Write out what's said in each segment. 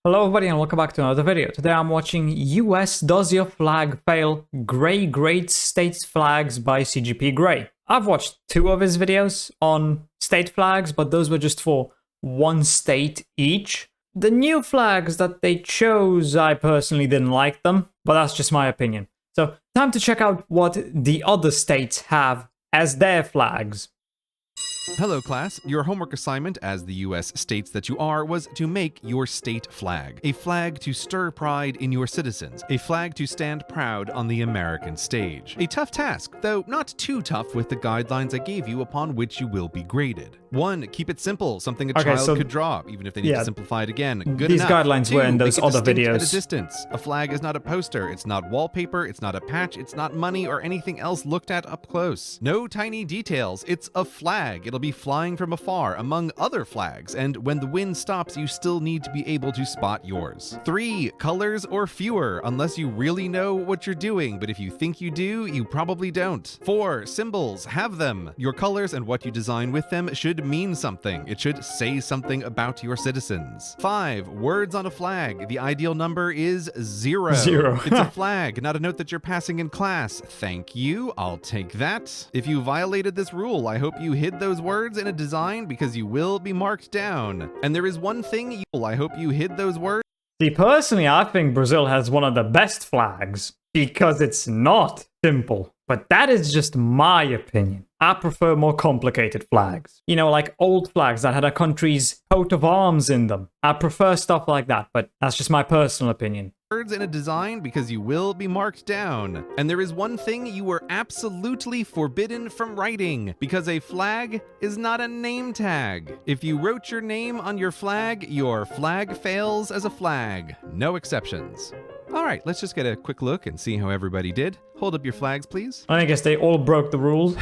Hello everybody and welcome back to another video. Today I'm watching US Does Your Flag Fail? Gray Grades States Flags by CGP Grey. I've watched two of his videos on state flags, but those were just for one state each. The new flags that they chose, I personally didn't like them, but that's just my opinion. So time to check out what the other states have as their flags. Hello class, your homework assignment as the US states that you are was to make your state flag. A flag to stir pride in your citizens. A flag to stand proud on the American stage. A tough task, though not too tough with the guidelines I gave you upon which you will be graded. 1. Keep it simple, something a child could draw, even if they need to simplify it again. Good These enough. guidelines 2, were in those other videos. At a distance. A flag is not a poster, it's not wallpaper, it's not a patch, it's not money or anything else looked at up close. No tiny details, it's a flag. It'll be flying from afar among other flags, and when the wind stops, you still need to be able to spot yours. 3. Colors or fewer, unless you really know what you're doing, but if you think you do, you probably don't. 4. Symbols, have them. Your colors and what you design with them should mean something. It should say something about your citizens. 5. Words on a flag. The ideal number is 0. 0. It's a flag, not a note that you're passing in class. Thank you, I'll take that. If you violated this rule, I hope you hid those words in a design because you will be marked down. And there is one thing I hope you hid those words. See, personally, I think Brazil has one of the best flags because it's not simple. But that is just my opinion. I prefer more complicated flags. You know, like old flags that had a country's coat of arms in them. I prefer stuff like that, but that's just my personal opinion. Words in a design because you will be marked down. And there is one thing you were absolutely forbidden from writing, because a flag is not a name tag. If you wrote your name on your flag fails as a flag. No exceptions. All right, let's just get a quick look and see how everybody did. Hold up your flags, please. I guess they all broke the rules.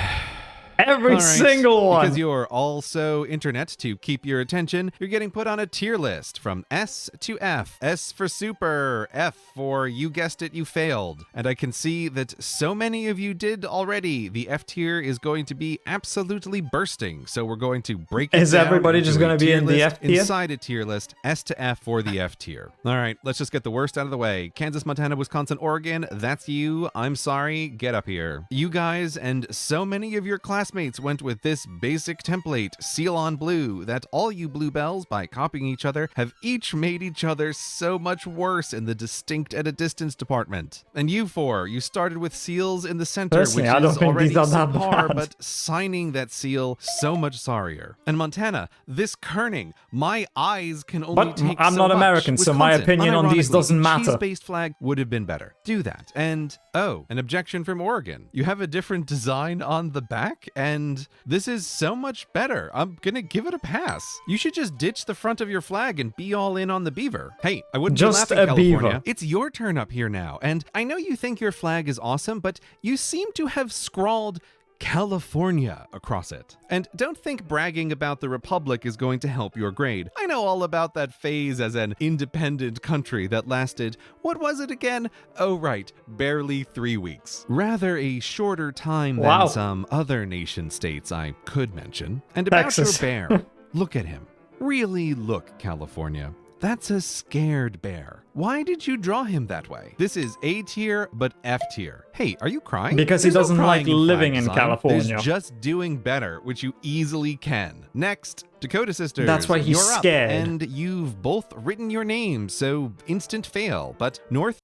Every single one. Because you're also internet to keep your attention, you're getting put on a tier list from S to F. S for super, F for you guessed it, you failed. And I can see that so many of you did already. The F tier is going to be absolutely bursting. So we're going to break it down. Is everybody just going to be in the F tier? Inside a tier list, S to F for the F tier. All right, let's just get the worst out of the way. Kansas, Montana, Wisconsin, Oregon, that's you. I'm sorry, get up here. You guys and so many of your classmates went with this basic template, seal on blue, that all you bluebells, by copying each other, have each made each other so much worse in the distinct at a distance department. And you four, you started with seals in the center, Personally, which is already subpar, but signing that seal, so much sorrier. And Montana, this kerning, my eyes can only take I'm so not much. American, so my opinion on these doesn't matter. Cheese-based flag would have been better. Do that. And, oh, an objection from Oregon. You have a different design on the back, and this is so much better. I'm gonna give it a pass. You should just ditch the front of your flag and be all in on the beaver. Hey, I wouldn't just be laughing, California. Beaver. It's your turn up here now, and I know you think your flag is awesome, but you seem to have scrawled California across it. And don't think bragging about the Republic is going to help your grade. I know all about that phase as an independent country that lasted, what was it again? Oh right, barely 3 weeks. Rather a shorter time than some other nation states I could mention. And about Texas. your bear, look at him. Really look, California. That's a scared bear. Why did you draw him that way? This is A tier, but F tier. Hey, are you crying? Because he doesn't like living in California. There's just doing better, which you easily can. Next, Dakota Sisters. That's why he's you're scared. Up, and you've both written your names, so instant fail. But North...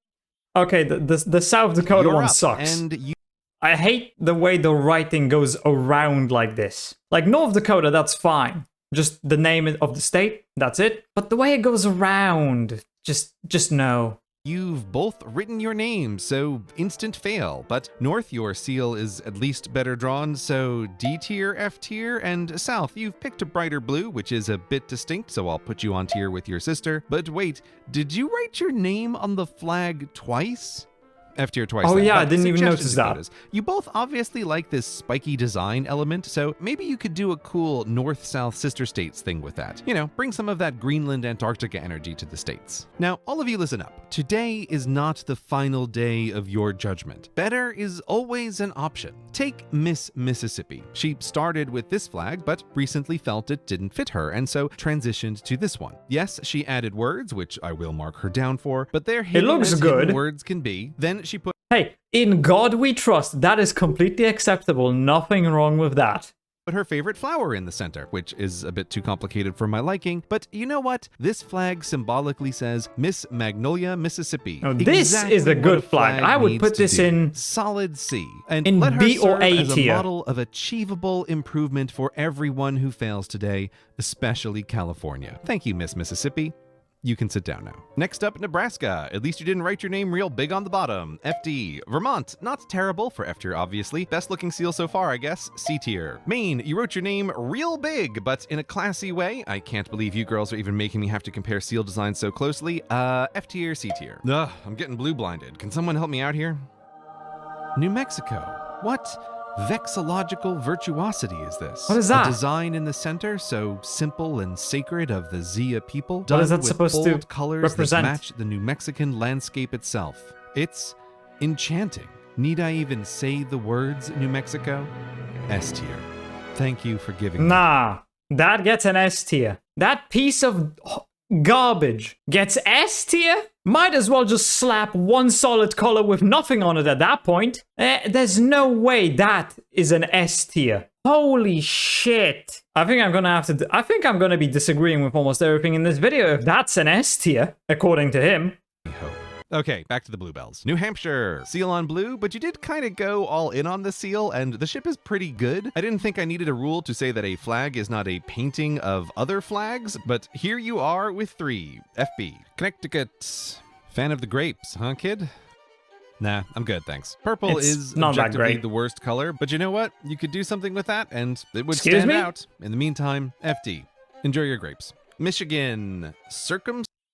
Okay, the South Dakota one sucks. And you... I hate the way the writing goes around like this. Like North Dakota, that's fine. Just the name of the state, that's it. But the way it goes around, just no. You've both written your names, so instant fail. But North, your seal is at least better drawn, so D tier, F tier, and South, you've picked a brighter blue, which is a bit distinct, so I'll put you on tier with your sister. But wait, did you write your name on the flag twice? F tier twice. Oh then. yeah, I But didn't even suggestions, notice that. Dakotas. You both obviously like this spiky design element, so maybe you could do a cool north-south sister states thing with that. You know, bring some of that Greenland, Antarctica energy to the states. Now, all of you listen up. Today is not the final day of your judgment. Better is always an option. Take Miss Mississippi. She started with this flag, but recently felt it didn't fit her, and so transitioned to this one. Yes, she added words, which I will mark her down for, but they're hidden looks as good. hidden words can be. Then she put Hey, in God we trust. That is completely acceptable. Nothing wrong with that. her favorite flower in the center, which is a bit too complicated for my liking, but you know what? This flag symbolically says Miss Magnolia, Mississippi. Now, this is a what good flag. I would needs put to this do. in solid C, and in let her B or serve A as a tier. model of achievable improvement for everyone who fails today, especially California. Thank you, Miss Mississippi. You can sit down now. Next up, Nebraska. At least you didn't write your name real big on the bottom. FD. Vermont. Not terrible for F tier, obviously. Best looking seal so far, I guess. C tier. Maine. You wrote your name real big, but in a classy way. I can't believe you girls are even making me have to compare seal designs so closely. F tier, C tier. Ugh, I'm getting blue blinded. Can someone help me out here? New Mexico. What vexillological virtuosity is this? What is that? A design in the center, so simple and sacred of the Zia people. What is done that with supposed bold to colors represent? that match the New Mexican landscape itself. It's enchanting. Need I even say the words, New Mexico? S tier. Thank you for giving me. Nah, that gets an S tier. That piece of garbage gets S tier? Might as well just slap one solid color with nothing on it at that point. There's no way that is an S tier. Holy shit. I think I'm gonna be disagreeing with almost everything in this video if that's an S tier, according to him. Hope. Okay, back to the bluebells. New Hampshire. Seal on blue, but you did kind of go all in on the seal, and the ship is pretty good. I didn't think I needed a rule to say that a flag is not a painting of other flags, but here you are with 3. FB. Connecticut. Fan of the grapes, huh, kid? Nah, I'm good, thanks. Purple It's is not that objectively great. the worst color, but you know what? You could do something with that, and it would Excuse stand me? out. In the meantime, FD. Enjoy your grapes. Michigan.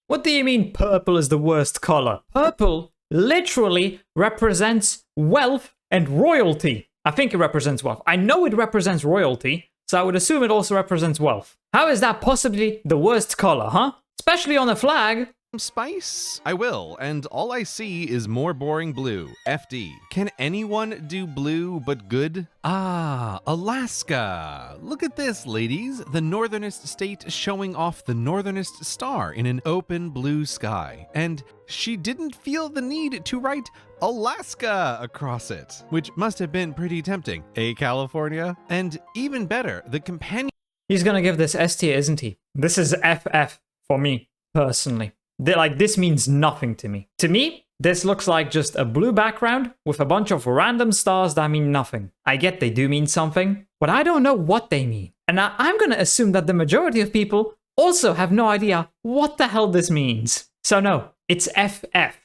What do you mean purple is the worst color? Purple literally represents wealth and royalty. I think it represents wealth. I know it represents royalty, so I would assume it also represents wealth. How is that possibly the worst color, huh? Especially on a flag. Spice? I will, and all I see is more boring blue. FD. Can anyone do blue but good? Ah, Alaska. Look at this, ladies. The northernest state showing off the northernest star in an open blue sky. And she didn't feel the need to write Alaska across it, which must have been pretty tempting. California? And even better, the companion. He's gonna give this S tier, isn't he? This is FF for me, personally. This means nothing to me. To me, this looks like just a blue background with a bunch of random stars that mean nothing. I get they do mean something, but I don't know what they mean. And I'm gonna assume that the majority of people also have no idea what the hell this means. So no, it's FF.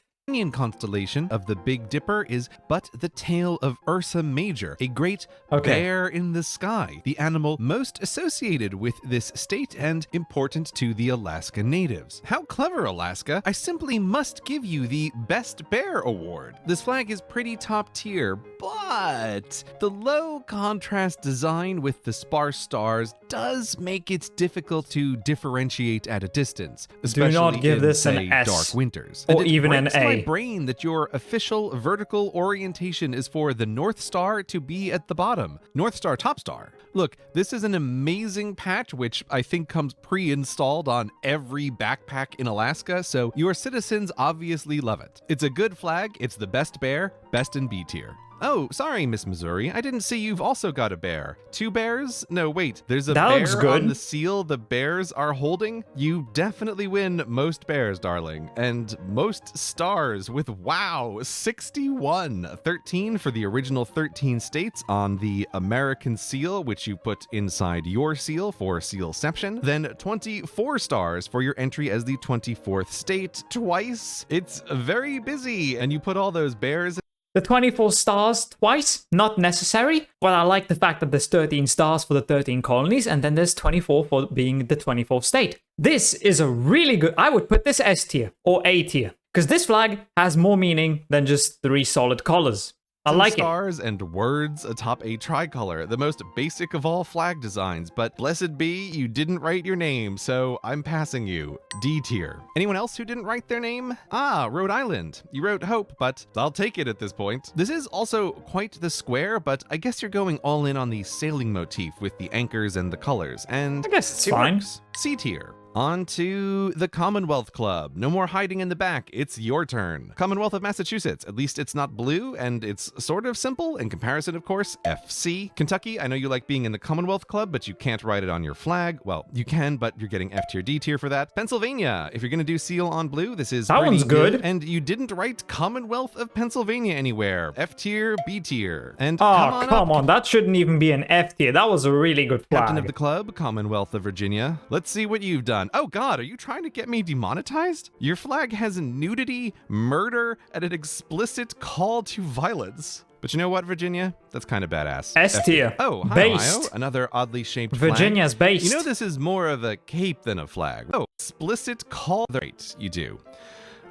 Constellation of the Big Dipper is but the tail of Ursa Major, a great bear in the sky, the animal most associated with this state and important to the Alaska natives. How clever, Alaska! I simply must give you the Best Bear Award. This flag is pretty top tier, but the low contrast design with the sparse stars does make it difficult to differentiate at a distance, especially Do not give in, this say, an S dark winters. or And it even an breaks A. my brain that your official vertical orientation is for the North Star to be at the bottom. North Star, top star. Look, this is an amazing patch, which I think comes pre-installed on every backpack in Alaska, so your citizens obviously love it. It's a good flag, it's the best bear, best in B tier. Oh, sorry, Miss Missouri. I didn't see you've also got a bear. 2 bears? No, wait. There's a That bear looks good. on the seal the bears are holding? You definitely win most bears, darling. And most stars with, wow, 61. 13 for the original 13 states on the American seal, which you put inside your seal for sealception. Then 24 stars for your entry as the 24th state twice. It's very busy. And you put all those bears. The 24 stars twice, not necessary, but I like the fact that there's 13 stars for the 13 colonies, and then there's 24 for being the 24th state. This is a really good, I would put this S tier or A tier, Because this flag has more meaning than just 3 solid colors. I Some like it. stars and words atop a tricolor, the most basic of all flag designs, but blessed be you didn't write your name, so I'm passing you. D tier. Anyone else who didn't write their name? Ah, Rhode Island. You wrote Hope, but I'll take it at this point. This is also quite the square, but I guess you're going all in on the sailing motif with the anchors and the colors, and I guess it's it fine. works. C tier. On to the Commonwealth Club. No more hiding in the back. It's your turn. Commonwealth of Massachusetts. At least it's not blue, and it's sort of simple. In comparison, of course, FC. Kentucky, I know you like being in the Commonwealth Club, but you can't write it on your flag. Well, you can, but you're getting F tier, D tier for that. Pennsylvania. If you're going to do seal on blue, this is That pretty one's good. And you didn't write Commonwealth of Pennsylvania anywhere. F tier, B tier. And Oh, come on. That shouldn't even be an F tier. That was a really good flag. Captain of the club, Commonwealth of Virginia. Let's see what you've done. Oh God, are you trying to get me demonetized? Your flag has nudity, murder, and an explicit call to violence. But you know what, Virginia? That's kind of badass. S tier. Oh, hi, Based. Ohio. Another oddly shaped Virginia's flag. based. You know this is more of a cape than a flag. Oh, explicit call. Right, you do.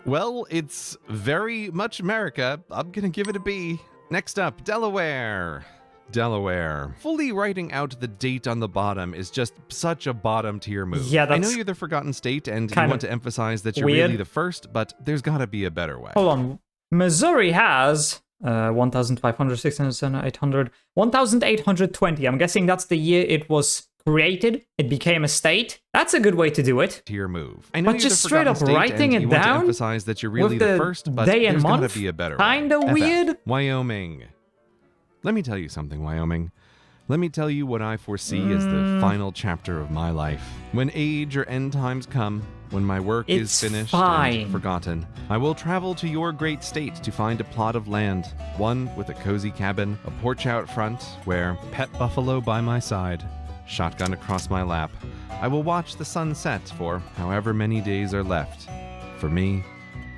Well, it's very much America. I'm gonna give it a B. Next up, Delaware. Delaware. Fully writing out the date on the bottom is just such a bottom tier move. Yeah, I know that's you're the forgotten state and you kind want of to emphasize that you're weird. really the first, but there's gotta be a better way. Hold on. Missouri has 1,500, 600, 700, 800, 1,820. I'm guessing that's the year it was created. It became a state. That's a good way to do it. Tier move. I know But you're just the straight forgotten up state writing and it you want to down emphasize that you're really with the the first, but day and there's gotta month? be a better way. Kinda FF. weird. Wyoming. Let me tell you something, Wyoming. Let me tell you what I foresee as the final chapter of my life. When age or end times come, when my work is It's finished fine. and forgotten, I will travel to your great state to find a plot of land, one with a cozy cabin, a porch out front, where pet buffalo by my side, shotgun across my lap. I will watch the sun set for however many days are left. For me,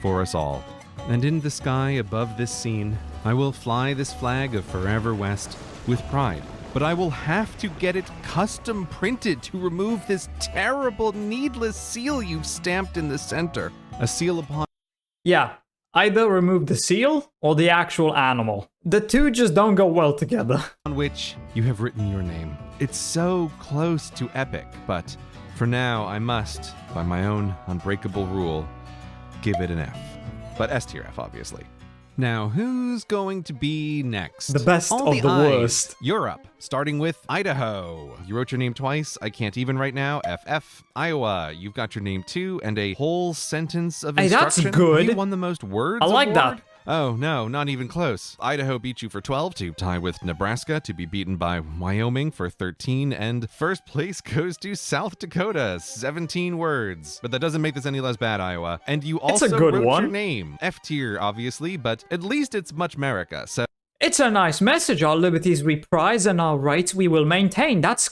for us all. And in the sky above this scene, I will fly this flag of Forever West with pride. But I will have to get it custom printed to remove this terrible, needless seal you've stamped in the center. A seal upon Yeah. Either remove the seal or the actual animal. The two just don't go well together. which you have written your name. It's so close to epic, but for now I must, by my own unbreakable rule, give it an F. But S tier F, obviously. Now, who's going to be next? The best All of the eyes. worst. Europe, starting with Idaho. You wrote your name twice. I can't even right now. FF. Iowa, you've got your name too, and a whole sentence of Hey, that's instruction. good. You won the most words I like award? that. Oh, no, not even close. Idaho beat you for 12 to tie with Nebraska to be beaten by Wyoming for 13, and first place goes to South Dakota, 17 words. But that doesn't make this any less bad, Iowa. And you It's a also good wrote one. your name. F tier, obviously, but at least it's much America, so It's a nice message. Our liberties we prize and our rights we will maintain. That's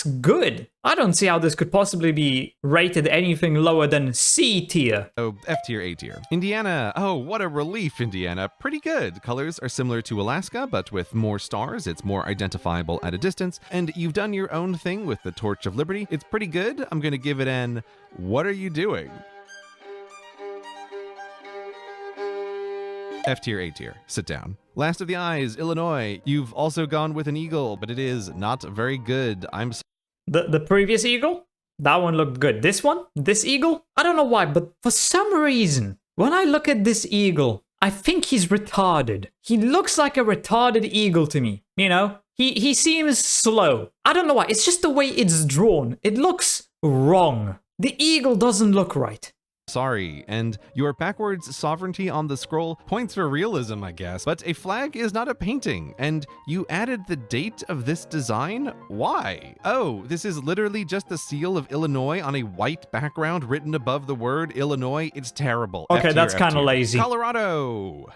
good. I don't see how this could possibly be rated anything lower than C tier. oh, F tier, A tier. Indiana. Oh, what a relief, Indiana. Pretty good. Colors are similar to Alaska, but with more stars, it's more identifiable at a distance. And you've done your own thing with the Torch of Liberty. It's pretty good. I'm going to give it an what are you doing? F tier, A tier. Sit down. Last of the eyes, Illinois. You've also gone with an eagle, but it is not very good. I'm The previous eagle? That one looked good. This one? This eagle? I don't know why, but for some reason, when I look at this eagle, I think he's retarded. He looks like a retarded eagle to me. You know? He seems slow. I don't know why. It's just the way it's drawn. It looks wrong. The eagle doesn't look right. sorry, and your backwards sovereignty on the scroll points for realism, I guess. But a flag is not a painting, and you added the date of this design? Why? Oh, this is literally just the seal of Illinois on a white background written above the word Illinois. It's terrible. Okay, F tier, that's F kind of tier. lazy. Colorado!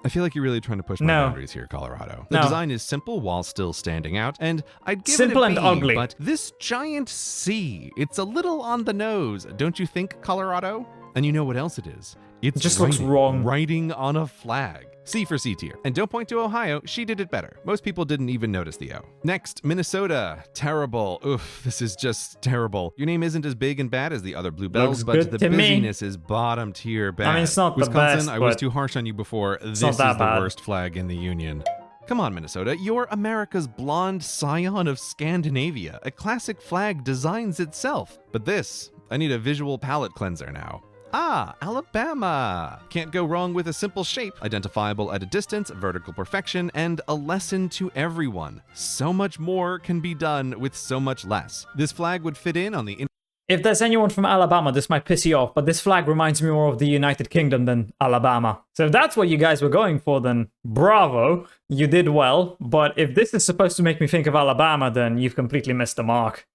I feel like you're really trying to push my No. boundaries here, Colorado. The No. design is simple while still standing out, and I'd give Simple it a and B, ugly. but this giant C, it's a little on the nose, don't you think, Colorado? And you know what else it is? It's It just looks wrong. Writing on a flag. C for C tier. And don't point to Ohio, she did it better. Most people didn't even notice the O. Next, Minnesota. Terrible. Oof, this is just terrible. Your name isn't as big and bad as the other blue bells, but the busyness is bottom tier bad. I mean, it's not the Wisconsin, best, I was but too harsh on you before. This not is that the bad. worst flag in the Union. Come on, Minnesota, you're America's blonde scion of Scandinavia. A classic flag designs itself. But this, I need a visual palette cleanser now. Ah, Alabama! Can't go wrong with a simple shape, identifiable at a distance, vertical perfection, and a lesson to everyone. So much more can be done with so much less. This flag would fit in on the If there's anyone from Alabama, this might piss you off, but this flag reminds me more of the United Kingdom than Alabama. So if that's what you guys were going for, then bravo, you did well. But if this is supposed to make me think of Alabama, then you've completely missed the mark.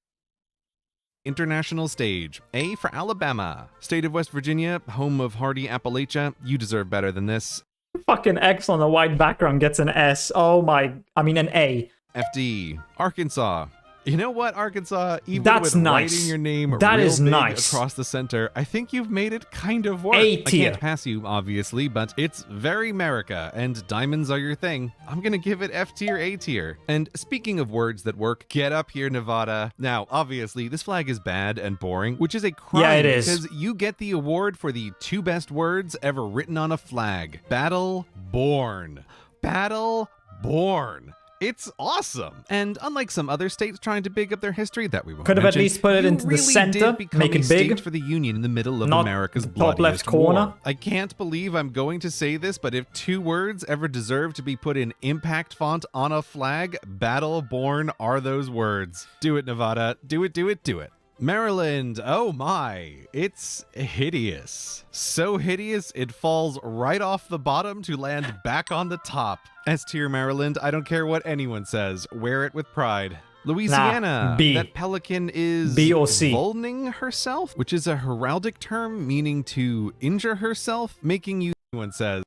international stage. A for Alabama. State of West Virginia, home of hardy Appalachia. You deserve better than this. Fucking X on a white background gets an S. Oh my, I mean an A. FD. Arkansas. You know what, Arkansas? Even That's with nice. writing your name That real is big nice. across the center, I think you've made it kind of work. A I tier. can't pass you, obviously, but it's very America, and diamonds are your thing. I'm gonna give it F tier, A tier. And speaking of words that work, get up here, Nevada. Now, obviously, this flag is bad and boring, which is a crime. Yeah, it is. Because you get the award for the 2 best words ever written on a flag. Battle born. Battle born. It's awesome. And unlike some other states trying to big up their history that we won't Could have at mention, least put it you into the really center, did become make a it big. state for the Union in the middle of Not America's the top bloodiest left corner. war. I can't believe I'm going to say this, but if 2 words ever deserve to be put in impact font on a flag, battle born are those words. Do it, Nevada. Do it, do it, do it. Maryland, oh my, it's hideous. So hideous, it falls right off the bottom to land back on the top. S tier Maryland, I don't care what anyone says, wear it with pride. Louisiana, B. that pelican is B or C. vulning herself, which is a heraldic term meaning to injure herself, making you, anyone says.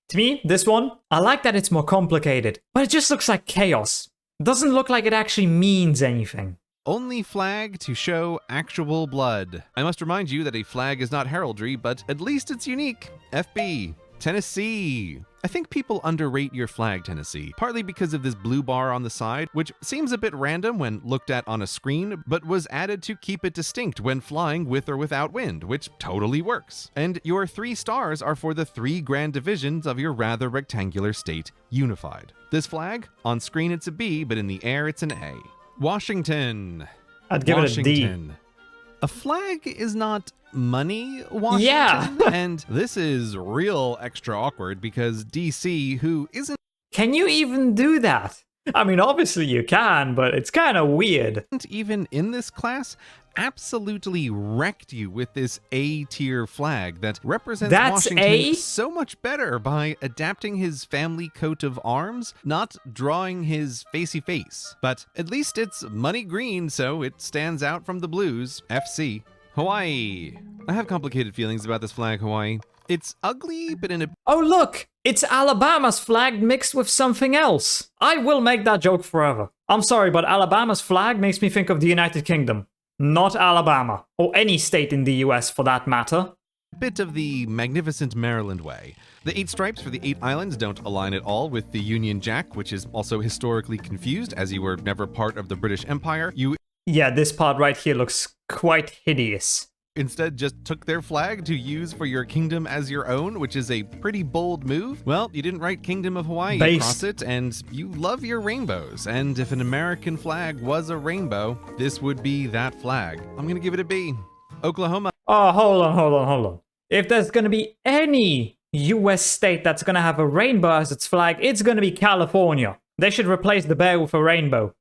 To me, this one, I like that it's more complicated, but it just looks like chaos. It doesn't look like it actually means anything. Only flag to show actual blood. I must remind you that a flag is not heraldry, but at least it's unique. FB. Tennessee. I think people underrate your flag, Tennessee, partly because of this blue bar on the side, which seems a bit random when looked at on a screen, but was added to keep it distinct when flying with or without wind, which totally works. And your 3 stars are for the 3 grand divisions of your rather rectangular state unified. This flag, on screen it's a B, but in the air it's an A. Washington. I'd give it a D. A flag is not money, Washington. Yeah. And this is real extra awkward because DC, who isn't Can you even do that? I mean, obviously you can, but it's kind of weird. even in this class, absolutely wrecked you with this A tier flag that represents That's Washington A? so much better by adapting his family coat of arms, not drawing his facey face. But at least it's money green, so it stands out from the blues. FC. Hawaii. I have complicated feelings about this flag, Hawaii. It's ugly, but in a Oh look, it's Alabama's flag mixed with something else. I will make that joke forever. I'm sorry, but Alabama's flag makes me think of the United Kingdom. Not Alabama, or any state in the US for that matter. bit of the magnificent Maryland way. The 8 stripes for the 8 islands don't align at all with the Union Jack, which is also historically confused as you were never part of the British Empire. You Yeah, this part right here looks quite hideous. instead just took their flag to use for your kingdom as your own, which is a pretty bold move. Well, you didn't write Kingdom of Hawaii across it, and you love your rainbows. And if an American flag was a rainbow, this would be that flag. I'm gonna give it a B. Oklahoma. Oh, hold on. If there's gonna be any US state that's gonna have a rainbow as its flag, it's gonna be California. They should replace the bear with a rainbow.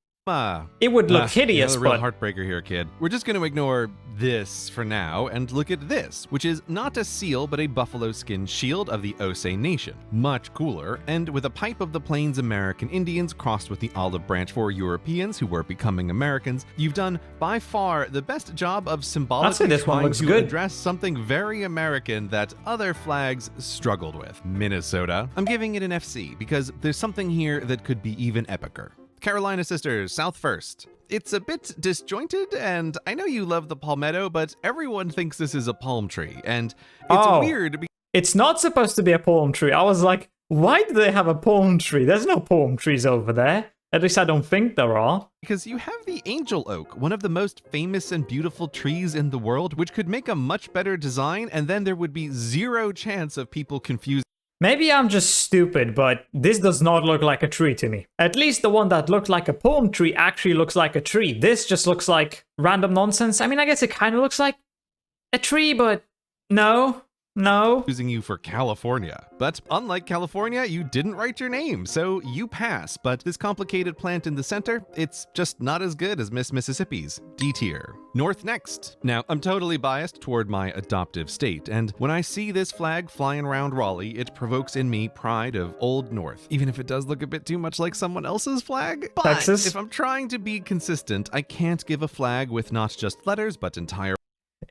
It would look hideous, another real but heartbreaker here, kid. We're just going to ignore this for now and look at this, which is not a seal but a buffalo skin shield of the Osage Nation. Much cooler, and with a pipe of the Plains American Indians crossed with the olive branch for Europeans who were becoming Americans. You've done by far the best job of symbolically this one trying looks to good. address something very American that other flags struggled with. Minnesota. I'm giving it an FC because there's something here that could be even epicer. Carolina Sisters, South First. It's a bit disjointed, and I know you love the palmetto, but everyone thinks this is a palm tree, and it's weird. It's not supposed to be a palm tree. I was like, why do they have a palm tree? There's no palm trees over there. At least I don't think there are. Because you have the angel oak, one of the most famous and beautiful trees in the world, which could make a much better design, and then there would be zero chance of people confusing. Maybe I'm just stupid, but this does not look like a tree to me. At least the one that looked like a palm tree actually looks like a tree. This just looks like random nonsense. I mean, I guess it kind of looks like a tree, but no. Using you for California. But unlike California, you didn't write your name, so you pass. But this complicated plant in the center, it's just not as good as Miss Mississippi's. D tier. North next. Now, I'm totally biased toward my adoptive state, and when I see this flag flying around Raleigh, it provokes in me pride of Old North, even if it does look a bit too much like someone else's flag. But Texas. if I'm trying to be consistent, I can't give a flag with not just letters, but entire...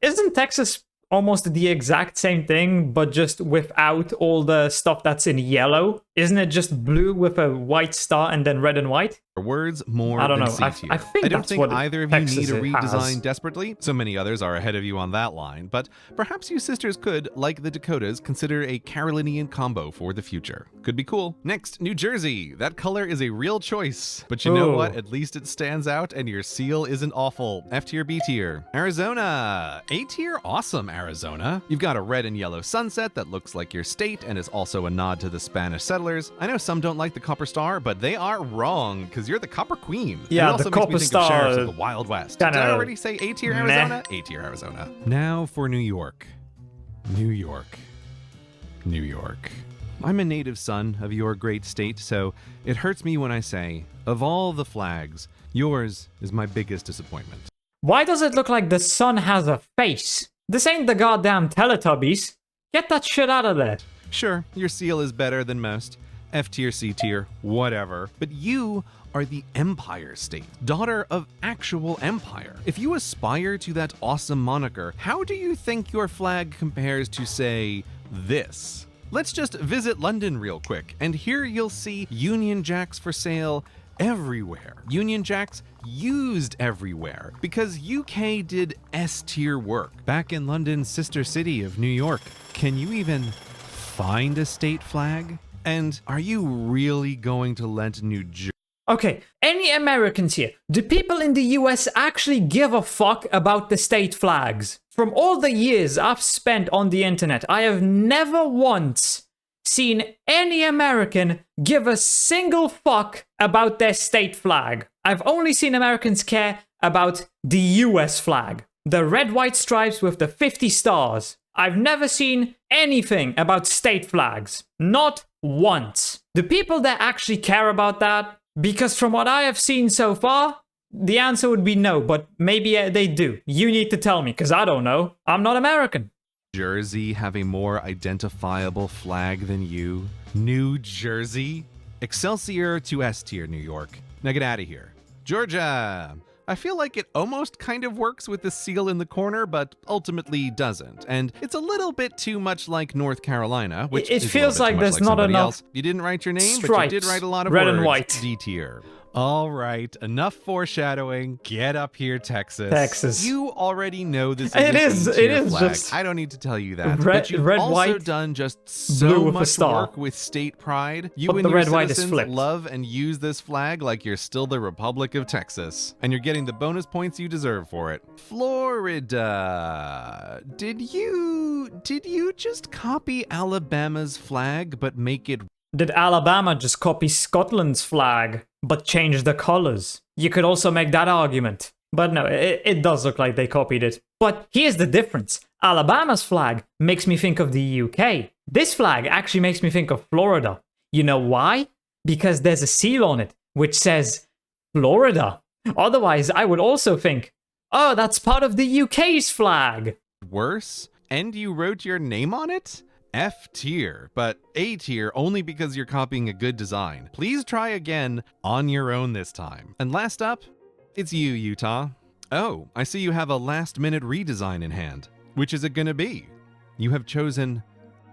Isn't Texas almost the exact same thing, but just without all the stuff that's in yellow? Isn't it just blue with a white star and then red and white? Words more I don't than know. C tier. I think I don't that's think what either of you Texas need a redesign has. desperately. So many others are ahead of you on that line, but perhaps you sisters could, like the Dakotas, consider a Carolinian combo for the future. Could be cool. Next, New Jersey. That color is a real choice, but you know Ooh. what? At least it stands out and your seal isn't awful. F tier, B tier. Arizona. A tier, awesome Arizona. You've got a red and yellow sunset that looks like your state and is also a nod to the Spanish settlers. I know some don't like the copper star, but they are wrong because you're the copper queen. Yeah, it also the makes me copper think star of sheriffs of the Wild West. Did I kinda already say A tier Arizona? A tier Arizona. Now for New York. New York. New York. I'm a native son of your great state, so it hurts me when I say, of all the flags, yours is my biggest disappointment. Why does it look like the sun has a face? This ain't the goddamn Teletubbies. Get that shit out of there. Sure, your seal is better than most. F tier, C tier, whatever. But you are the Empire State, daughter of actual empire. If you aspire to that awesome moniker, how do you think your flag compares to, say, this? Let's just visit London real quick, and here you'll see Union Jacks for sale everywhere. Union Jacks used everywhere, because UK did S-tier work. Back in London's sister city of New York, can you even find a state flag? And are you really going to let New Jersey... Okay, any Americans here? Do people in the US actually give a fuck about the state flags? From all the years I've spent on the internet, I have never once seen any American give a single fuck about their state flag. I've only seen Americans care about the US flag. The red, white stripes with the 50 stars. I've never seen anything about state flags. Not once. Do people that actually care about that? Because from what I have seen so far, the answer would be no, but maybe they do. You need to tell me, because I don't know. I'm not American. Jersey have a more identifiable flag than you? New Jersey? Excelsior to S tier, New York. Now get out of here. Georgia. I feel like it almost kind of works with the seal in the corner, but ultimately doesn't. And it's a little bit too much like North Carolina, which it is feels a little bit like too much there's like not somebody enough else. You didn't write your name, but you did stripes, write a lot of red words. and white. D tier. All right, enough foreshadowing. Get up here, Texas. Texas. You already know this It is is- a it D-tier is flag. just I don't need to tell you that. red- but you've red, also white, done just blue so with a much star. work with state pride. You But and the your red, white is citizens flipped. love and use this flag like you're still the Republic of Texas. And you're getting the bonus points you deserve for it. Florida. Did you just copy Alabama's flag but make it... Did Alabama just copy Scotland's flag, but change the colors? You could also make that argument. But no, it does look like they copied it. But here's the difference. Alabama's flag makes me think of the UK. This flag actually makes me think of Florida. You know why? Because there's a seal on it, which says Florida. Otherwise, I would also think, oh, that's part of the UK's flag. worse? And you wrote your name on it? F tier, but A tier only because you're copying a good design. Please try again on your own this time. And last up, it's you, Utah. Oh, I see you have a last-minute redesign in hand. Which is it gonna be? You have chosen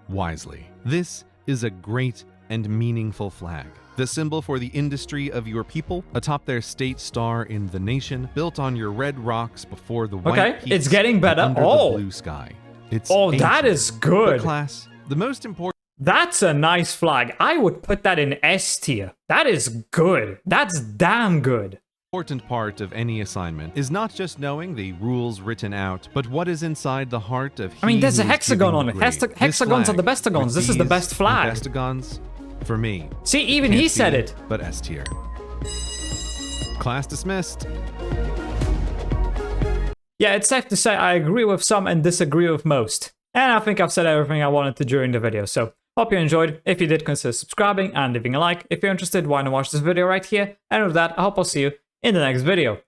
wisely. This is a great and meaningful flag. the symbol for the industry of your people, atop their state star in the nation, built on your red rocks before the white Okay, peaks it's getting better. and under Oh. the blue sky. It's Oh, that ancient, is good. but class, the most important That's a nice flag. I would put that in S tier. That is good. That's damn good. part of any assignment is not just knowing the rules written out, but what is inside the heart of I mean, he there's a who is hexagon giving on the it. grade. This Hexagons are the flag, bestagons. with This is the these best flag. Bestagons, for me. See, even Can't he said be, it. But S tier. Class dismissed. Yeah, it's safe to say I agree with some and disagree with most. And I think I've said everything I wanted to during the video, so hope you enjoyed. If you did, consider subscribing and leaving a like. If you're interested, why not watch this video right here? And with that, I hope I'll see you in the next video.